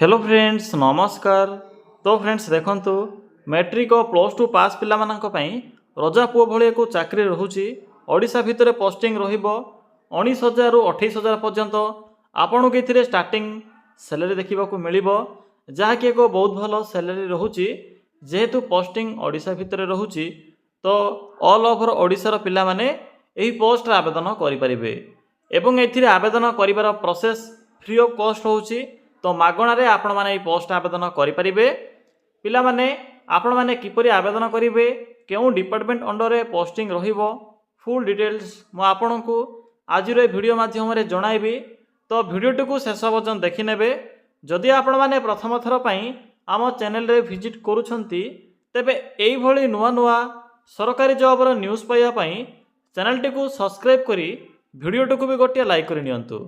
Hello friends नमस्कार। तो friends देखंतु मैट्रिक और प्लस टू पास पिला मानक पई रजा पुओ भली एक चाकरी रहुची। ओडिशा भितर पोस्टिंग रहिबो 19,000 रु 28,000 पर्यंत आपन को इथिरे स्टार्टिंग सैलरी देखा मिलिबो, जहाँकि एक बहुत भल सैलरी रहुची। जेहेतु पोस्टिंग ओडिशा भितर रहुची तो ऑल ओवर ओडिशार पिला माने एही पोस्ट आवेदन करि परिबे एवं एथिरे आवेदन करिवार प्रोसेस फ्री ऑफ कॉस्ट होउची। तो मागणारे आपण माने पोस्ट आवेदन करें। पिला माने आपण माने किपरि आवेदन करेंगे, क्यों डिपार्टमेंट अंडर रे पोस्टिंग रहिबो, फुल डिटेल्स मु आपण को आज वीडियो माध्यम रे जणाइबी। तो वीडियो को शेष पर्यंत देखि नेबे। जदि आपण माने प्रथम थर पई आम चैनल रे विजिट करूछंती तेबे एई भली नुआ नुआ सरकारी जॉब रो न्यूज़ पाइबा पई चैनल टी को सब्सक्राइब करी वीडियो को भी गोटे लाइक करि नियंतु।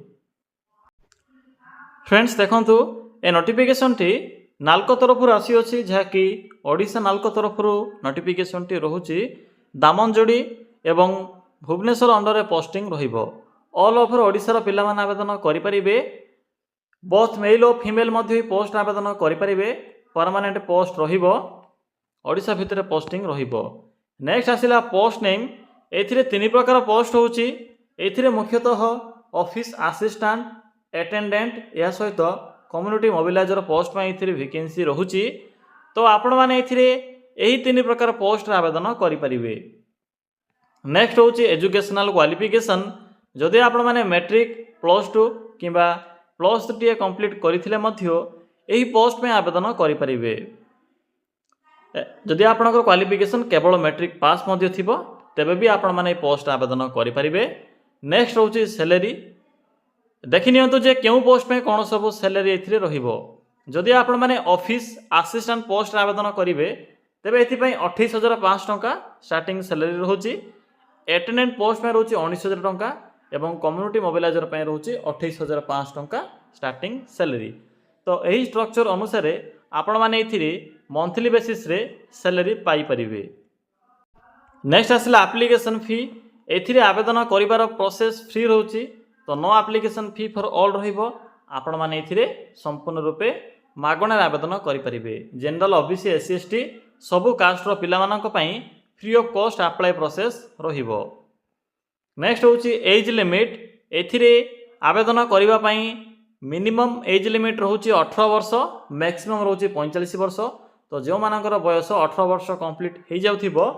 फ्रेंड्स देखंतु ए नोटिफिकेशन टी नालको तरफ आसी अछि, जहाँकि ओडिशा नालको तरफ नोटिफिकेशन टी रहुची। दामनजोड़ी एवं भुवनेश्वर अंडर रे पोस्टिंग रहिबो। ऑल ओवर ओडिशा पिला माने आवेदन करि परिबे। बोथ मेल और फीमेल मध्य पोस्ट आवेदन करि परिबे। परमानेंट पोस्ट रहिबो, ओडिशा भितर पोस्टिंग रहिबो। नेक्स्ट आसिला पोस्ट नेम। एथिरे तीन प्रकार पोस्ट होची। एथिरे मुख्यतः ऑफिस असिस्टेंट, अटेंडेंट या सहित कम्युनिटी मोबिलाइजर पोस्ट में ये वैकेंसी रहुची। तो आपण मैंने यही तीन प्रकार पोस्ट आवेदन करें। नेक्स्ट हूँ एजुकेशनल क्वालिफिकेशन। जदि आपण मैंने मैट्रिक प्लस टू कि प्लस टी कंप्लीट करते यही पोस्ट में आवेदन करें। जदि आपणकर क्वालिफिकेशन केवल मैट्रिक पास थी तेबे भी आपण मैंने पोस्ट आवेदन करें। नेक्स्ट हूँ सैलरी। देखि नियंतु जे क्यों पोस्ट में कौन सब सैलरी एथिरे रहिबो। जदि आपण माने ऑफिस असिस्टेंट पोस्ट आवेदन करिवे तेबे एथिपई 28,500 टंका स्टार्टिंग सैलरी रहुची। अटेंडेंट पोस्ट में रहउची 19,000 टंका एवं कम्युनिटी मोबिलाइजर पे रहउची 28,500 टंका स्टार्टिंग सैलरी। तो यही स्ट्रक्चर अनुसार आपण माने एथिरे मंथली बेसिस रे सैलरी पाई परिवे। नेक्स्ट आसला एप्लिकेशन फी। एथिरे आवेदन करिवार प्रोसेस फ्री रहउची। तो no application fee for all रहिबो। आपण माने एथिरे संपूर्ण रूपे मागणार आवेदन करि परिबे। जनरल ओबीसी एससी एसटी सबु कास्ट रो पिला मानक पई free of cost apply process रहिबो। नेक्स्ट होची एज लिमिट। एथिरे आवेदन करिवा पई मिनिमम एज लिमिट रहउची 18 वर्ष, मैक्सिमम रहउची 45 वर्ष। तो जो मानकर बयस 18 वर्ष कंप्लीट हो जाउथिबो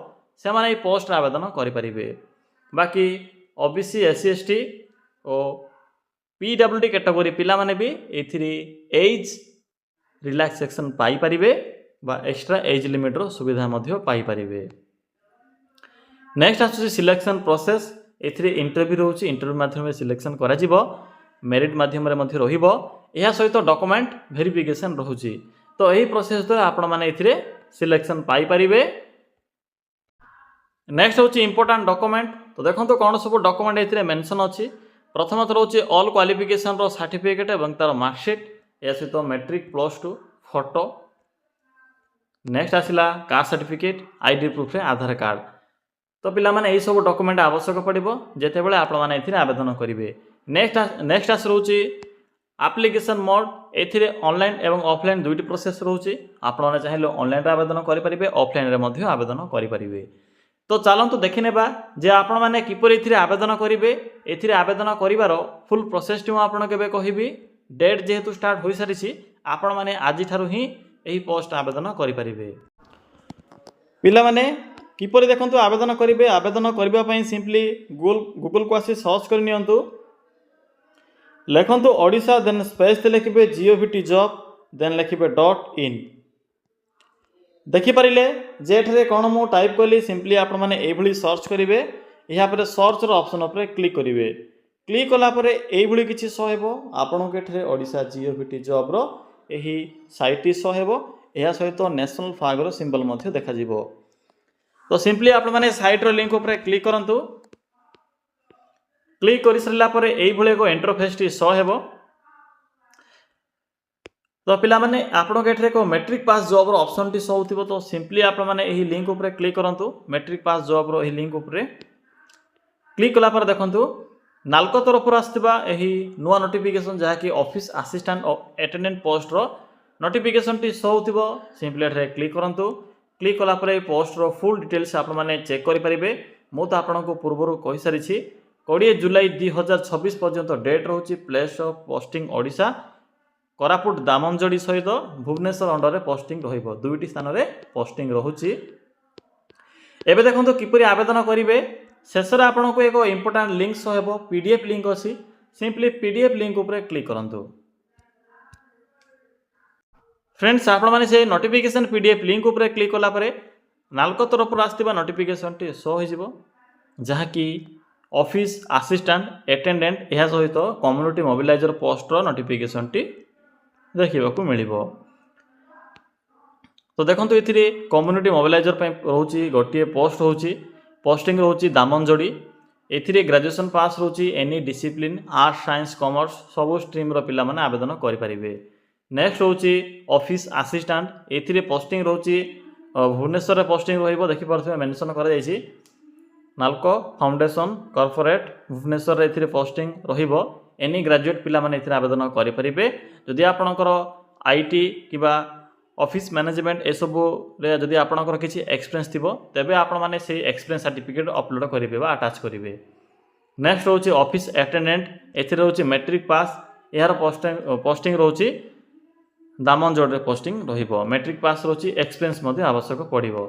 से माने पोस्ट आवेदन करि परिबे। बाकी ओबीसी एससी एसटी और पीडब्ल्यूडी कैटेगरी पिला माने भी एथिरे एज रिलैक्सेशन पाई परिबे बा एक्स्ट्रा एज लिमिट रो सुविधा मध्य पाई परिबे। नेक्स्ट आसुची सिलेक्शन प्रोसेस। एथिरे इंटरव्यू रहउची। इंटरव्यू माध्यम में सिलेक्शन करा जिवो। मेरिट माध्यम रे मध्य रहिबो। एहा सहित डॉक्यूमेंट वेरिफिकेशन रहउची। तो एही प्रोसेस द्वारा आपण माने एथिरे सिलेक्शन पाई परिबे। नेक्स्ट होची इंपोर्टेंट डॉक्यूमेंट। तो देखंतो कोन सब डॉक्यूमेंट एथिरे मेंशन अछि। प्रथम तो रोचे ऑल क्वालिफिकेशन रो सर्टिफिकेट एवं तार मार्कशीट या सहित matric plus two photo. Next आसिला कास्ट सर्टिफिकेट, आईडी प्रूफ रे आधार कार्ड। तो पिला माने एही सब डॉक्यूमेंट आवश्यक पड़िबो जेते बेले आपण माने एथिरे आवेदन करिवे। नेक्स्ट आस रहउची एप्लिकेशन मोड। एथिरे ऑनलाइन एवं ऑफलाइन दुईटी प्रोसेस रहउची। आपण माने चाहिले ऑनलाइन रे आवेदन करि परिबे, ऑफलाइन रे मध्ये आवेदन करि परिबे। तो चलतु देखि नेबा जे आपण माने किपर एथिरे आवेदन करिवे। एथिरे आवेदन करिवार फुल प्रोसेस टी आपण केबे कहिबी। डेट जेहेतु स्टार्ट होई सारिछि आपण माने आजि थारु ही एही पोस्ट आवेदन करि परिबे। पिला माने किपर देखंतु आवेदन करिवे। आवेदन करिबा पई सिंपली गूगल को आसी सर्च कर नियंतु। लेखंतु ओडिशा देन स्पेस ते लिखिबे जीओवीटी जॉब देन लिखिबे .in। देखि परिले जेठरे कोन मु टाइप कली सिंपली आपण माने एभली सर्च करिवे। यहाँ पर सर्च रो ऑप्शन पर क्लिक करिवे। क्लिक कला परे एभली किछि शो हेबो। आपण केठरे ओडिशा जीओवीटी जॉब रो एही साइट शो हेबो। एहा सहित नेशनल फ्लैग रो सिंबल मध्ये देखा जिवो। तो सिंपली आपण माने साइट रो लिंक ऊपर क्लिक करंतु। क्लिक करि सरला परे एभली को इंटरफेस टी शो हेबो। तो पिला माने आपण केठरे को मैट्रिक पास जॉब रो ऑप्शन टी शो होतिबो। तो सिंपली आपण माने एही लिंक ऊपर क्लिक करंतु। मैट्रिक पास जॉब रो एही लिंक ऊपर क्लिक कला पर देखंतु नाल्को तरफ आसथिबा एही नुआ नोटिफिकेशन जहाँकि ऑफिस असिस्टेंट अटेंडेंट पोस्ट रो नोटिफिकेशन टी शो होथिबो सिंपली एठरे क्लिक करंतु क्लिक कला परे पोस्ट रो फुल डिटेल्स आपण माने चेक करि परिबे मु तो आपण को पूर्वरु कहि सारी छी 20 जुलाई 2026 पर्यंत डेट रहउची place of posting Odisha Koraput Damanjodi सहित भुवनेश्वर अंडर रे पोस्टिंग रहिबो दुईटी स्थान रे पोस्टिंग रहउची एबे देखंतु किपरि आवेदन करिवे शेषर आपन को एक इंपोर्टेंट लिंक सो हेबो पीडीएफ लिंक अछि सिंपली पीडीएफ लिंक ऊपर क्लिक करंतु फ्रेंड्स आपण माने से नोटिफिकेशन पीडीएफ लिंक ऊपर क्लिक कला परे नाल्को तरफ आस्थिबा नोटिफिकेशन टी शो होइजिवो जहा कि ऑफिस असिस्टेंट अटेंडेंट यह सहित कम्युनिटी मोबिलाइजर पोस्ट रो नोटिफिकेशन टी देखिबा को मिलिबो तो देखंतु एथिरे कम्युनिटी मोबिलाइजर पे रहउची गोटिए पोस्ट होउची पोस्टिंग रहउची दामनजोड़ी एथिरे ग्रेजुएशन पास रहउची any discipline art science commerce सब स्ट्रीम रो पिला माने आवेदन करि परिबे नेक्स्ट रहउची ऑफिस असिस्टेंट एथिरे पोस्टिंग रहउची भुवनेश्वर रे पोस्टिंग रहिबो देखि परथमे मेंशन करा जायछि नाल्को फाउंडेशन कॉर्पोरेट भुवनेश्वर रे एथिरे पोस्टिंग रहिबो एनी ग्रेजुएट पिला माने एथिरे आवेदन करि परिबे जदि आपनकर आईटी किबा ऑफिस मैनेजमेंट ए सब रे जदि आपनकर किछि एक्सपीरियंस थिबो तबे आपण माने से एक्सपीरियंस सर्टिफिकेट अपलोड करिवे बा अटैच करिवे नेक्स्ट रहउची ऑफिस अटेंडेंट एथिरे रहउची मैट्रिक पास यार पोस्टिंग रहउची दामनजोड़ रे पोस्टिंग रहिबो मैट्रिक पास रहउची एक्सपीरियंस मध्ये आवश्यक पड़िबो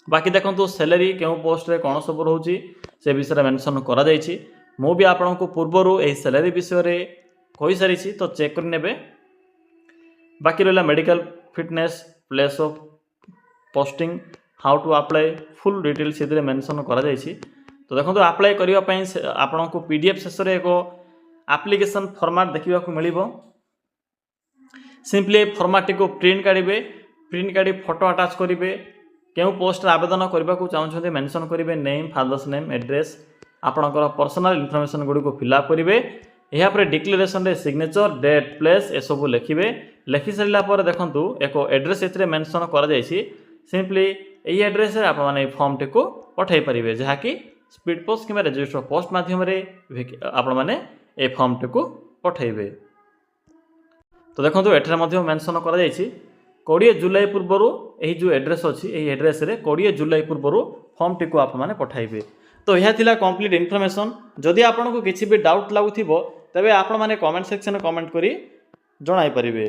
बाकी देखंतु सैलरी केउ पोस्ट रे कोन सब रहउची से विषय रे मेंशन करा जायछि मु भी आपन को पूर्वरु एही सैलरी विषय रे कहि सारिछि तो चेक कर नेबे बाकी रहला medical fitness place of posting how to apply full details इधर मेंशन करा जायछि तो देखो अप्लाई करिया पई आपन को पीडीएफ शेष रे एको एप्लीकेशन फॉर्मेट देखिबा को मिलिबो सिंपली फॉर्मेट को प्रिंट काढी फोटो अटैच करिवे केउ पोस्ट आवेदन करबा को चाहउछन्ते मेंशन करिवे नेम फादर्स नेम एड्रेस आपनकर पर्सनल इन्फॉर्मेशन गुडी को फिल अप करिवे यहाँ पर डिक्लेरेशन रे सिग्नेचर डेट प्लेस ए सब लिखिबे लिखि सारिला पर देखंतु एको एड्रेस एथरे मेंशन करा जायछि सिंपली एई एड्रेस रे आपण माने फॉर्म टे को पठाई परिबे जहा कि स्पीड पोस्ट किबा रजिस्टर पोस्ट माध्यम रे आपण माने ए फॉर्म टे को पठाइबे तो देखंतु एठरे मध्ये मेंशन करा जायछि 20 जुलाई पूर्वरु एही जो एड्रेस अछि एही एड्रेस रे 20 जुलाई पूर्वरु फॉर्म टे को आपण माने पठाइबे तो यह थिला कंप्लीट इन्फॉर्मेशन जदि आपन को किछि भी डाउट लागुथिबो तबे आपण माने कमेंट सेक्शन में कमेंट करी जणाई परिबे।